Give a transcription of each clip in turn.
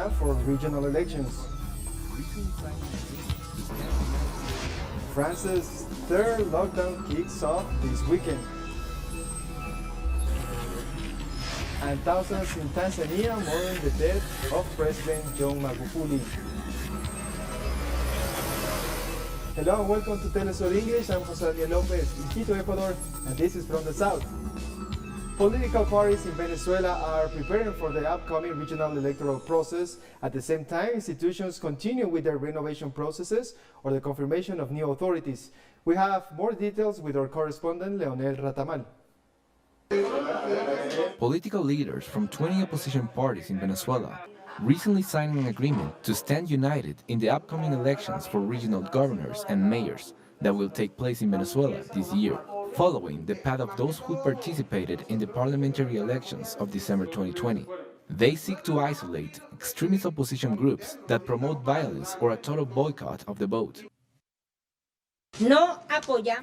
Argentina for regional elections. France's third lockdown kicks off this weekend. And thousands in Tanzania mourn the death of President John Magufuli. Hello and welcome to TeleSUR English. I'm Jose Daniel Lopez in Quito, Ecuador, and this is from the south. Political parties in Venezuela are preparing for the upcoming regional electoral process. At the same time, institutions continue with their renovation processes or the confirmation of new authorities. We have more details with our correspondent, Leonel Ratamal. Political leaders from 20 opposition parties in Venezuela recently signed an agreement to stand united in the upcoming elections for regional governors and mayors that will take place in Venezuela this year, following the path of those who participated in the parliamentary elections of December 2020. They seek to isolate extremist opposition groups that promote violence or a total boycott of the vote.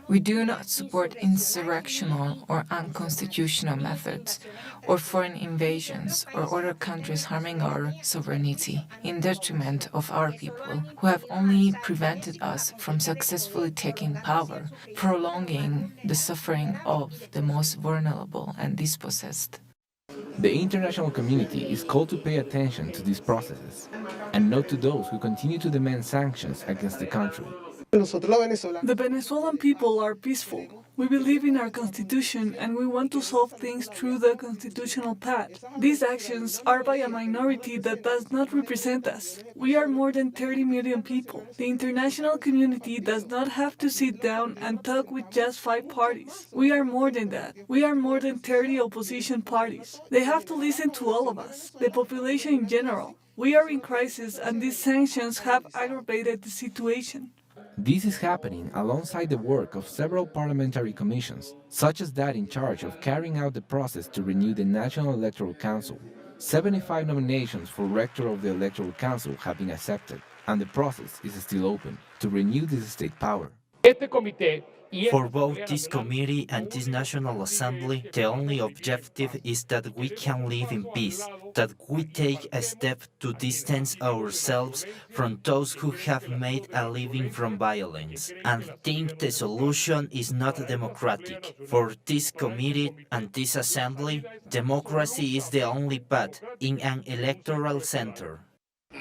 We do not support insurrectional or unconstitutional methods or foreign invasions or other countries harming our sovereignty in detriment of our people who have only prevented us from successfully taking power, prolonging the suffering of the most vulnerable and dispossessed. The international community is called to pay attention to these processes and not to those who continue to demand sanctions against the country. The Venezuelan people are peaceful. We believe in our constitution and we want to solve things through the constitutional path. These actions are by a minority that does not represent us. We are more than 30 million people. The international community does not have to sit down and talk with just 5 parties. We are more than that. We are more than 30 opposition parties. They have to listen to all of us, the population in general. We are in crisis and these sanctions have aggravated the situation. This is happening alongside the work of several parliamentary commissions, such as that in charge of carrying out the process to renew the National Electoral Council. 75 nominations for rector of the Electoral Council have been accepted, and the process is still open to renew this state power. For both this committee and this National Assembly, the only objective is that we can live in peace, that we take a step to distance ourselves from those who have made a living from violence, and think the solution is not democratic. For this committee and this Assembly, democracy is the only path in an electoral center.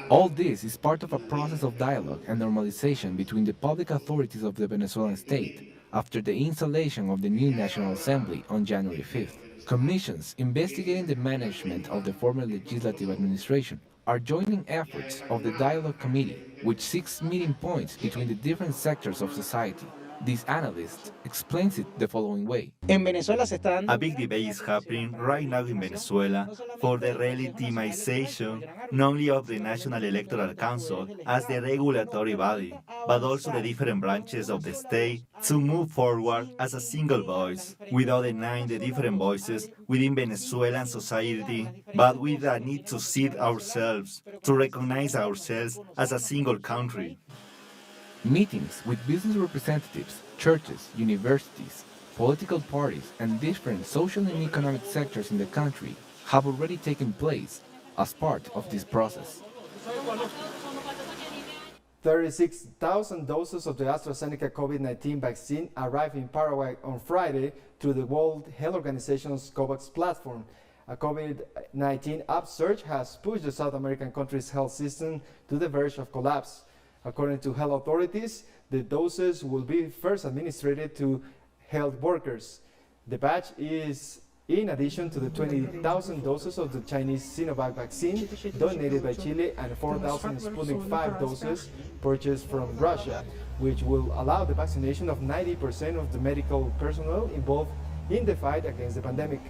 All this is part of a process of dialogue and normalization between the public authorities of the Venezuelan state after the installation of the new National Assembly on January 5th. Commissions investigating the management of the former legislative administration are joining efforts of the Dialogue Committee, which seeks meeting points between the different sectors of society. This analyst explains it the following way. A big debate is happening right now in Venezuela for the re-legitimization not only of the National Electoral Council as the regulatory body, but also the different branches of the state to move forward as a single voice, without denying the different voices within Venezuelan society, but with a need to see ourselves, to recognize ourselves as a single country. Meetings with business representatives, churches, universities, political parties, and different social and economic sectors in the country have already taken place as part of this process. 36,000 doses of the AstraZeneca COVID-19 vaccine arrived in Paraguay on Friday through the World Health Organization's COVAX platform. A COVID-19 upsurge has pushed the South American country's health system to the verge of collapse. According to health authorities, the doses will be first administered to health workers. The batch is in addition to the 20,000 doses of the Chinese Sinovac vaccine donated by Chile and 4,000 Sputnik 5 doses purchased from Russia, which will allow the vaccination of 90% of the medical personnel involved in the fight against the pandemic.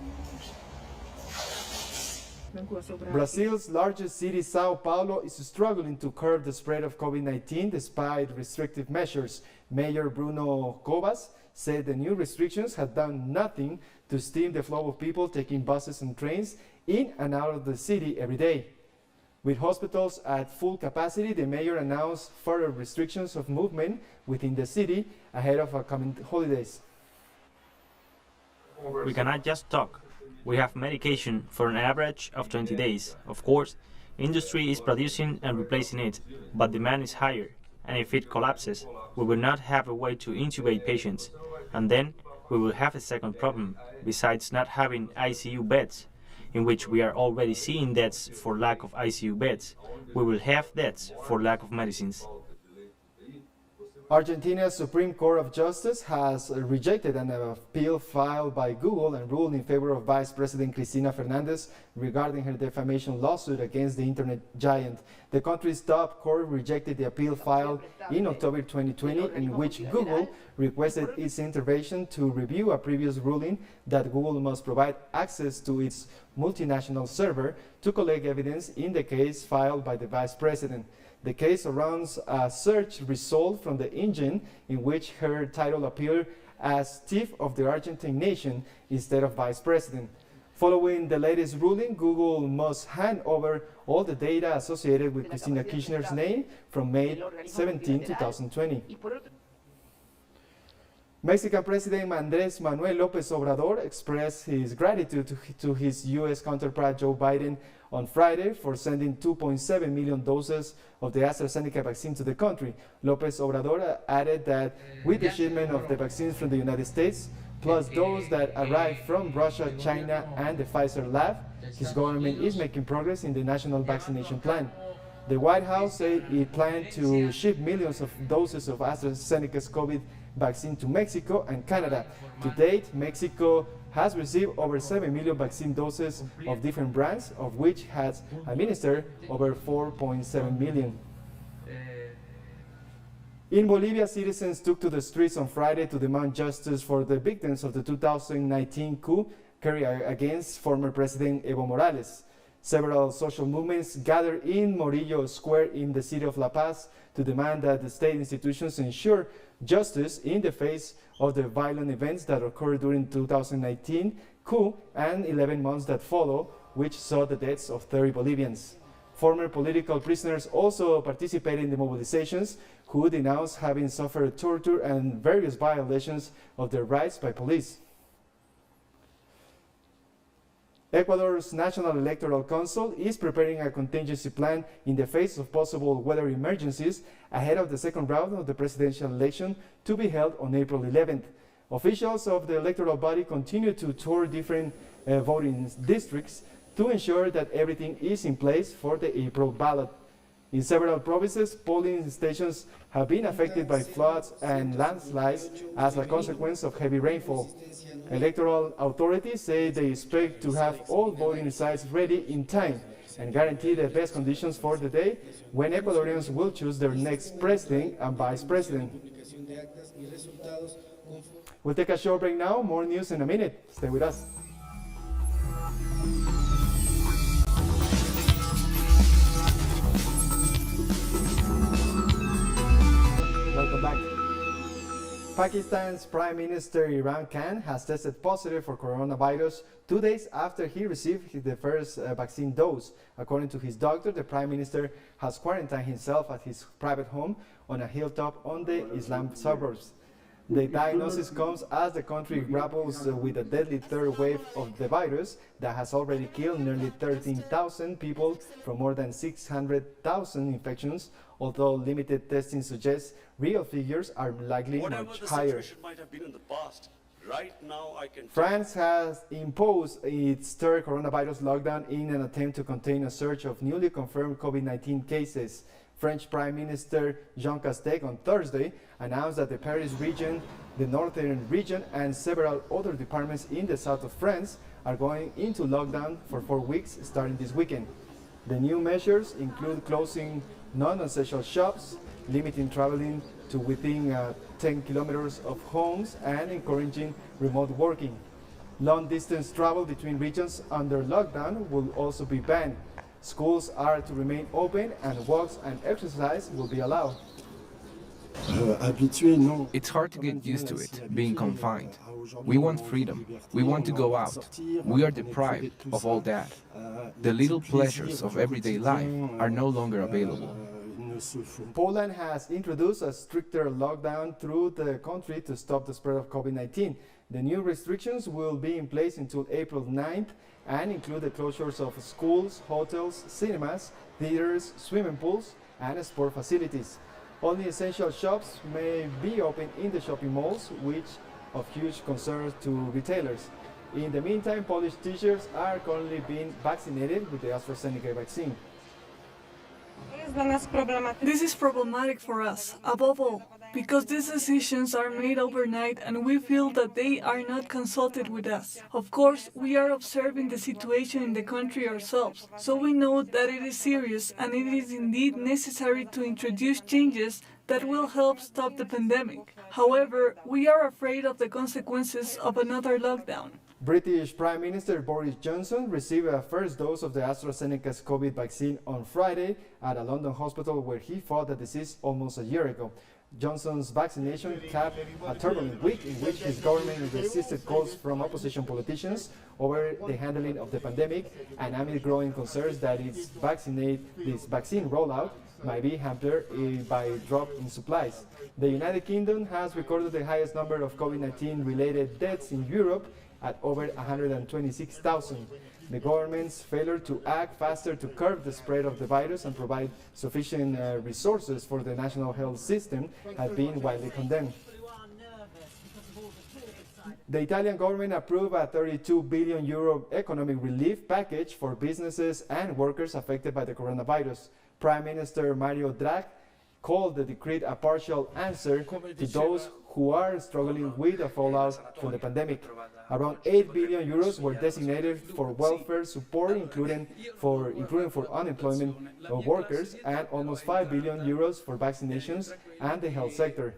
Brazil's largest city, Sao Paulo, is struggling to curb the spread of COVID-19 despite restrictive measures. Mayor Bruno Covas said the new restrictions had done nothing to stem the flow of people taking buses and trains in and out of the city every day. With hospitals at full capacity, the mayor announced further restrictions of movement within the city ahead of upcoming holidays. We cannot just talk. We have medication for an average of 20 days. Of course, Industry is producing and replacing it, but demand is higher, and if it collapses, we will not have a way to intubate patients, and then we will have a second problem, besides not having ICU beds, in which we are already seeing deaths for lack of ICU beds. We will have deaths for lack of medicines. Argentina's Supreme Court of Justice has rejected an appeal filed by Google and ruled in favor of Vice President Cristina Fernandez regarding her defamation lawsuit against the internet giant. The country's top court rejected the appeal filed in October 2020, in which Google requested its intervention to review a previous ruling that Google must provide access to its multinational server to collect evidence in the case filed by the vice president. The case surrounds a search result from the engine in which her title appeared as Chief of the Argentine nation instead of Vice President. Following the latest ruling, Google must hand over all the data associated with Cristina Kirchner's name from May 17, 2020. Mexican President Andrés Manuel López Obrador expressed his gratitude to his U.S. counterpart Joe Biden on Friday for sending 2.7 million doses of the AstraZeneca vaccine to the country. López Obrador added that with the shipment of the vaccines from the United States, plus those that arrived from Russia, China, and the Pfizer lab, his government is making progress in the national vaccination plan. The White House said it planned to ship millions of doses of AstraZeneca's COVID vaccine to Mexico and Canada. To date, Mexico has received over 7 million vaccine doses of different brands, of which has administered over 4.7 million. In Bolivia, citizens took to the streets on Friday to demand justice for the victims of the 2019 coup carried against former President Evo Morales. Several social movements gathered in Morillo Square in the city of La Paz to demand that the state institutions ensure justice in the face of the violent events that occurred during 2019 coup and 11 months that follow, which saw the deaths of 30 Bolivians. Former political prisoners also participated in the mobilizations, who denounced having suffered torture and various violations of their rights by police. Ecuador's National Electoral Council is preparing a contingency plan in the face of possible weather emergencies ahead of the second round of the presidential election to be held on April 11th. Officials of the electoral body continue to tour different voting districts to ensure that everything is in place for the April ballot. In several provinces, polling stations have been affected by floods and landslides as a consequence of heavy rainfall. Electoral authorities say they expect to have all voting sites ready in time and guarantee the best conditions for the day when Ecuadorians will choose their next president and vice president. We'll take a short break now. More news in a minute. Stay with us. Welcome back. Pakistan's Prime Minister Imran Khan has tested positive for coronavirus 2 days after he received the first vaccine dose. According to his doctor, the Prime Minister has quarantined himself at his private home on a hilltop on the Islam suburbs. The diagnosis comes as the country grapples with a deadly third wave of the virus that has already killed nearly 13,000 people from more than 600,000 infections, although limited testing suggests real figures are likely much higher. France has imposed its third coronavirus lockdown in an attempt to contain a surge of newly confirmed COVID-19 cases. French Prime Minister Jean Castex on Thursday announced that the Paris region, the northern region, and several other departments in the south of France are going into lockdown for 4 weeks starting this weekend. The new measures include closing non-essential shops, limiting traveling to within 10 kilometers of homes, and encouraging remote working. Long-distance travel between regions under lockdown will also be banned. Schools are to remain open and walks and exercise will be allowed. It's hard to get used to it, being confined. We want freedom. We want to go out. We are deprived of all that. The little pleasures of everyday life are no longer available. Poland has introduced a stricter lockdown through the country to stop the spread of COVID-19. The new restrictions will be in place until April 9th and include the closures of schools, hotels, cinemas, theaters, swimming pools, and sport facilities. Only essential shops may be open in the shopping malls, which of huge concern to retailers. In the meantime, Polish teachers are currently being vaccinated with the AstraZeneca vaccine. This is problematic for us, above all, because these decisions are made overnight and we feel that they are not consulted with us. Of course, we are observing the situation in the country ourselves, so we know that it is serious and it is indeed necessary to introduce changes that will help stop the pandemic. However, we are afraid of the consequences of another lockdown. British Prime Minister Boris Johnson received a first dose of the AstraZeneca's COVID vaccine on Friday at a London hospital where he fought the disease almost a year ago. Johnson's vaccination capped a turbulent week in which his government resisted calls from opposition politicians over the handling of the pandemic and amid growing concerns that its vaccine rollout might be hampered by a drop in supplies. The United Kingdom has recorded the highest number of COVID-19 related deaths in Europe at over 126,000. The government's failure to act faster to curb the spread of the virus and provide sufficient resources for the national health system has been widely condemned. The Italian government approved a 32 billion euro economic relief package for businesses and workers affected by the coronavirus. Prime Minister Mario Draghi called the decree a partial answer to those who are struggling with the fallout from the pandemic. Around 8 billion euros were designated for welfare support, including for unemployment of workers, and almost 5 billion euros for vaccinations and the health sector.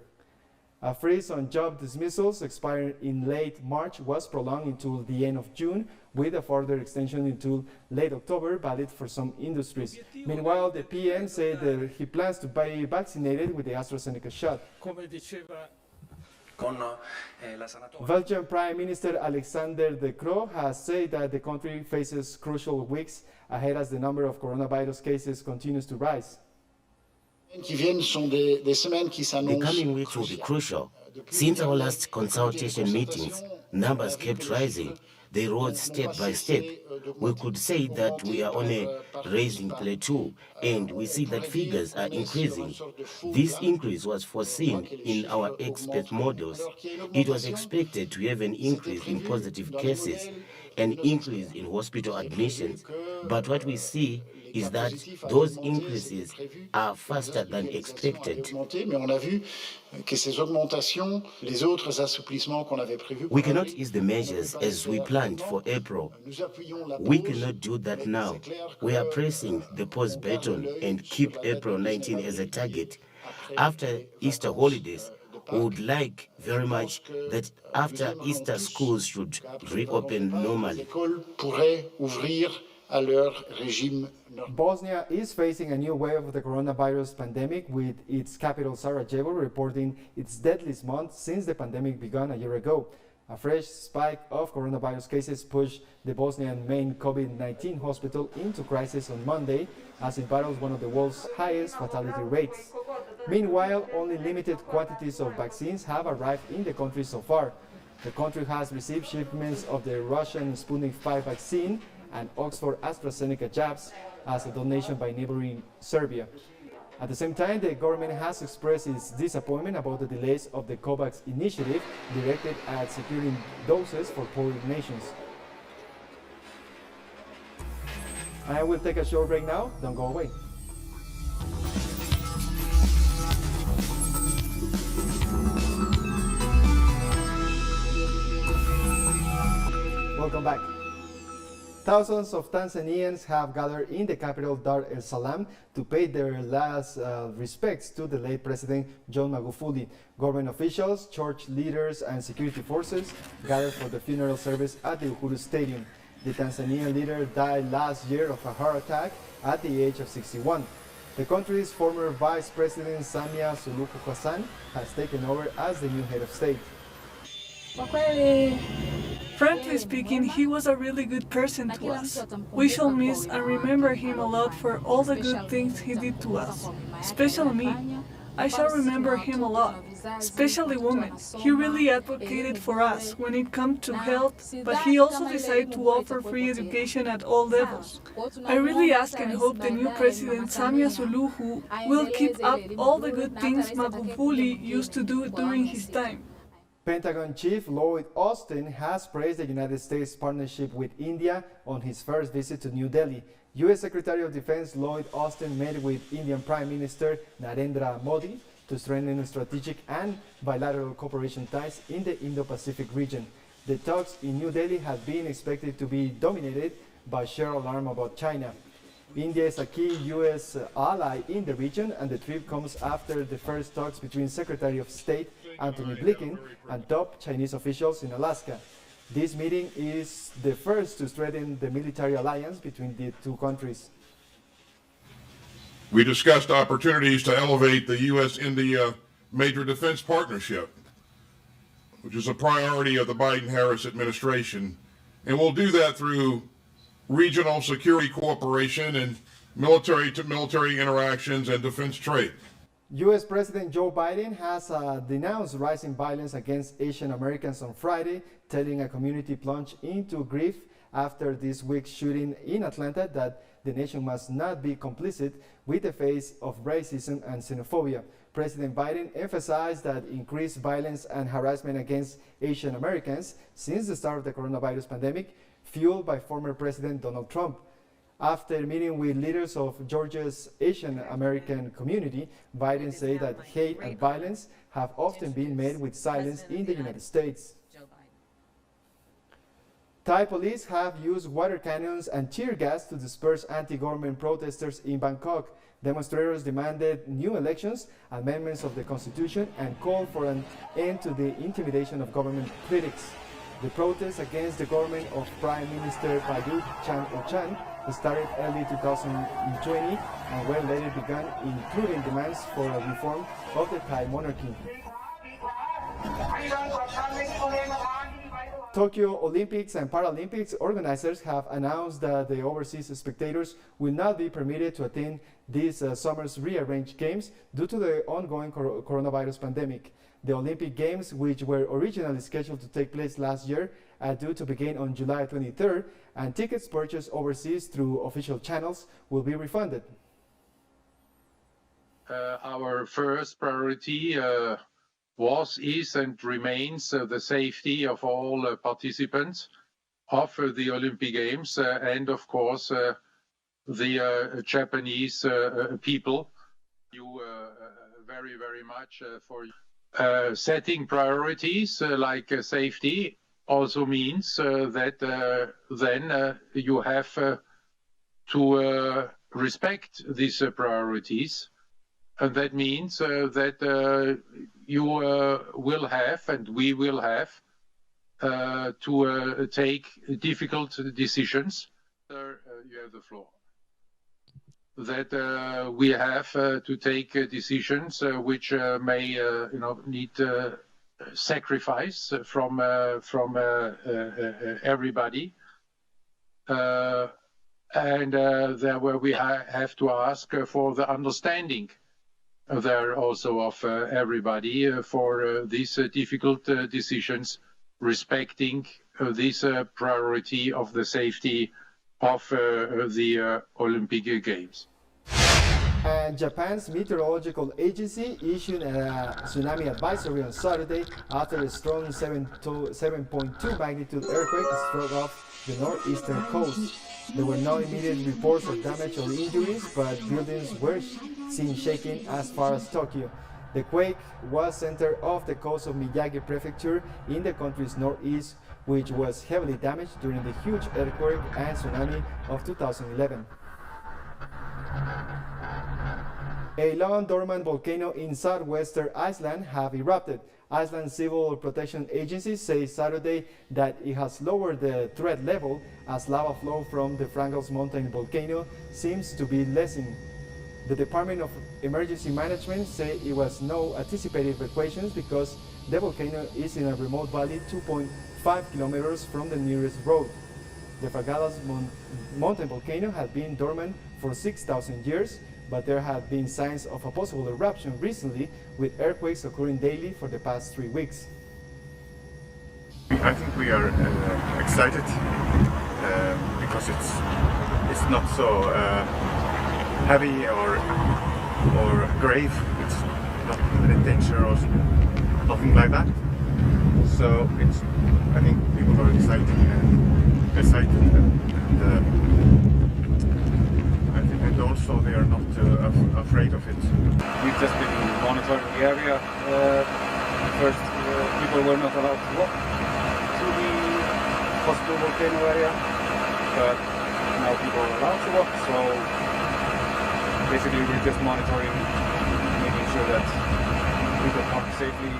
A freeze on job dismissals expiring in late March was prolonged until the end of June, with a further extension until late October, valid for some industries. Meanwhile, the PM said that he plans to be vaccinated with the AstraZeneca shot. Belgian Prime Minister Alexander De Croo has said that the country faces crucial weeks ahead as the number of coronavirus cases continues to rise. The coming weeks will be crucial. Since our last consultation meetings, numbers kept rising. They rose step by step. We could say that we are on a rising plateau, and we see that figures are increasing. This increase was foreseen in our expert models. It was expected to have an increase in positive cases, an increase in hospital admissions, but what we see is that those increases are faster than expected. We cannot ease the measures as we planned for April. We cannot do that now. We are pressing the pause button and keep April 19 as a target. After Easter holidays, we would like very much that after Easter schools should reopen normally. Bosnia is facing a new wave of the coronavirus pandemic, with its capital Sarajevo reporting its deadliest month since the pandemic began a year ago. A fresh spike of coronavirus cases pushed the Bosnian main COVID-19 hospital into crisis on Monday, as it battles one of the world's highest fatality rates. Meanwhile, only limited quantities of vaccines have arrived in the country so far. The country has received shipments of the Russian Sputnik V vaccine and Oxford AstraZeneca jabs as a donation by neighboring Serbia. At the same time, the government has expressed its disappointment about the delays of the COVAX initiative directed at securing doses for poor nations. I will take a short break now. Don't go away. Welcome back. Thousands of Tanzanians have gathered in the capital Dar es Salaam to pay their last respects to the late President John Magufuli. Government officials, church leaders, and security forces gathered for the funeral service at the Uhuru Stadium. The Tanzanian leader died last year of a heart attack at the age of 61. The country's former Vice President Samia Suluhu Hassan has taken over as the new head of state. Frankly speaking, he was a really good person to us. We shall miss and remember him a lot for all the good things he did to us, especially me. I shall remember him a lot, especially women. He really advocated for us when it comes to health, but he also decided to offer free education at all levels. I really ask and hope the new president, Samia Suluhu, will keep up all the good things Magufuli used to do during his time. Pentagon Chief Lloyd Austin has praised the United States' partnership with India on his first visit to New Delhi. U.S. Secretary of Defense Lloyd Austin met with Indian Prime Minister Narendra Modi to strengthen strategic and bilateral cooperation ties in the Indo-Pacific region. The talks in New Delhi have been expected to be dominated by shared alarm about China. India is a key U.S. ally in the region, and the trip comes after the first talks between Secretary of State Antony Blinken and top Chinese officials in Alaska. This meeting is the first to strengthen the military alliance between the two countries. We discussed opportunities to elevate the U.S.-India major defense partnership, which is a priority of the Biden-Harris administration, and we'll do that through regional security cooperation and military-to-military interactions and defense trade. U.S. President Joe Biden has denounced rising violence against Asian Americans on Friday, telling a community plunged into grief after this week's shooting in Atlanta that the nation must not be complicit with the face of racism and xenophobia. President Biden emphasized that increased violence and harassment against Asian Americans since the start of the coronavirus pandemic, fueled by former President Donald Trump. After meeting with leaders of Georgia's Asian American community, Biden said that hate and violence have often been met with silence in the United States. Thai police have used water cannons and tear gas to disperse anti-government protesters in Bangkok. Demonstrators demanded new elections, amendments of the constitution, and called for an end to the intimidation of government critics. The protests against the government of Prime Minister Prayut Chan-o-cha started early 2020 and were later begun, including demands for a reform of the Thai monarchy. Tokyo Olympics and Paralympics organizers have announced that the overseas spectators will not be permitted to attend this summer's rearranged games due to the ongoing coronavirus pandemic. The Olympic Games, which were originally scheduled to take place last year, are due to begin on July 23rd, and tickets purchased overseas through official channels will be refunded. Our first priority was, is, and remains the safety of all participants of the Olympic Games and, of course, the Japanese people. You very, very much for setting priorities like safety also means that then you have to respect these priorities. And that means that you will have, and we will have, to take difficult decisions. You have the floor. That we have to take decisions which may, need sacrifice from everybody, and there where we have to ask for the understanding there also of everybody for these difficult decisions, respecting this priority of the safety of the Olympic Games. And Japan's meteorological agency issued a tsunami advisory on Saturday after a strong 7.2 magnitude earthquake struck off the northeastern coast. There were no immediate reports of damage or injuries, but buildings were seen shaking as far as Tokyo. The quake was centered off the coast of Miyagi Prefecture in the country's northeast, which was heavily damaged during the huge earthquake and tsunami of 2011. A long-dormant volcano in southwestern Iceland have erupted. Iceland's Civil Protection Agency says Saturday that it has lowered the threat level as lava flow from the Frangels Mountain volcano seems to be lessening. The Department of Emergency Management say it was no anticipated evacuations because the volcano is in a remote valley 2.5 5 kilometers from the nearest road. The Fragadas mountain volcano had been dormant for 6,000 years, but there have been signs of a possible eruption recently, with earthquakes occurring daily for the past 3 weeks. I think we are excited because it's not so heavy or grave. It's not any danger or nothing like that. So I think people are excited and also they are not afraid of it. We've just been monitoring the area. First, people were not allowed to walk to the possible volcano area, but now people are allowed to walk. So basically, we're just monitoring, making sure that people park safely.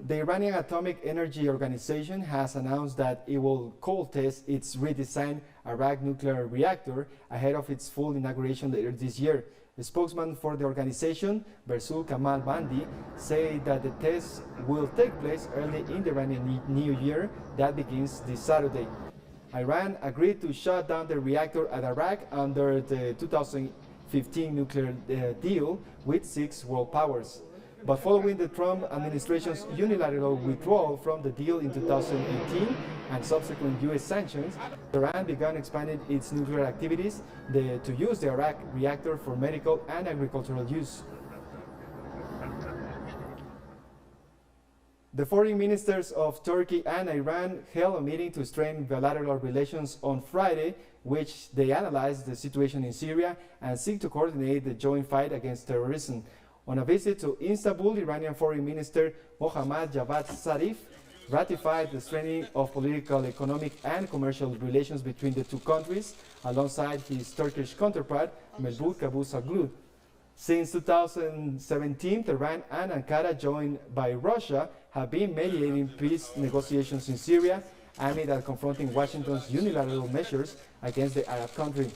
The Iranian Atomic Energy Organization has announced that it will cold test its redesigned Arak nuclear reactor ahead of its full inauguration later this year. The spokesman for the organization, Bersul Kamal Bandi, said that the test will take place early in the Iranian New Year that begins this Saturday. Iran agreed to shut down the reactor at Arak under the 2015 nuclear deal with 6 world powers. But following the Trump administration's unilateral withdrawal from the deal in 2018 and subsequent U.S. sanctions, Iran began expanding its nuclear activities to use the Arak reactor for medical and agricultural use. The foreign ministers of Turkey and Iran held a meeting to strengthen bilateral relations on Friday, which they analyzed the situation in Syria and seek to coordinate the joint fight against terrorism. On a visit to Istanbul, Iranian Foreign Minister Mohammad Javad Zarif ratified the strengthening of political, economic, and commercial relations between the two countries, alongside his Turkish counterpart, Mevlut Cavusoglu. Since 2017, Tehran and Ankara, joined by Russia, have been mediating peace negotiations in Syria, amid confronting Washington's unilateral measures against the Arab country.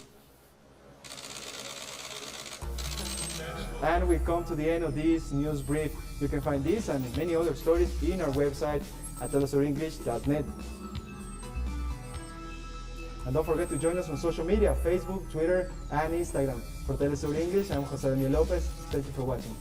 And we come to the end of this news brief. You can find this and many other stories in our website at telesurenglish.net. And don't forget to join us on social media, Facebook, Twitter, and Instagram. For TeleSUR English, I'm Jose Daniel Lopez. Thank you for watching.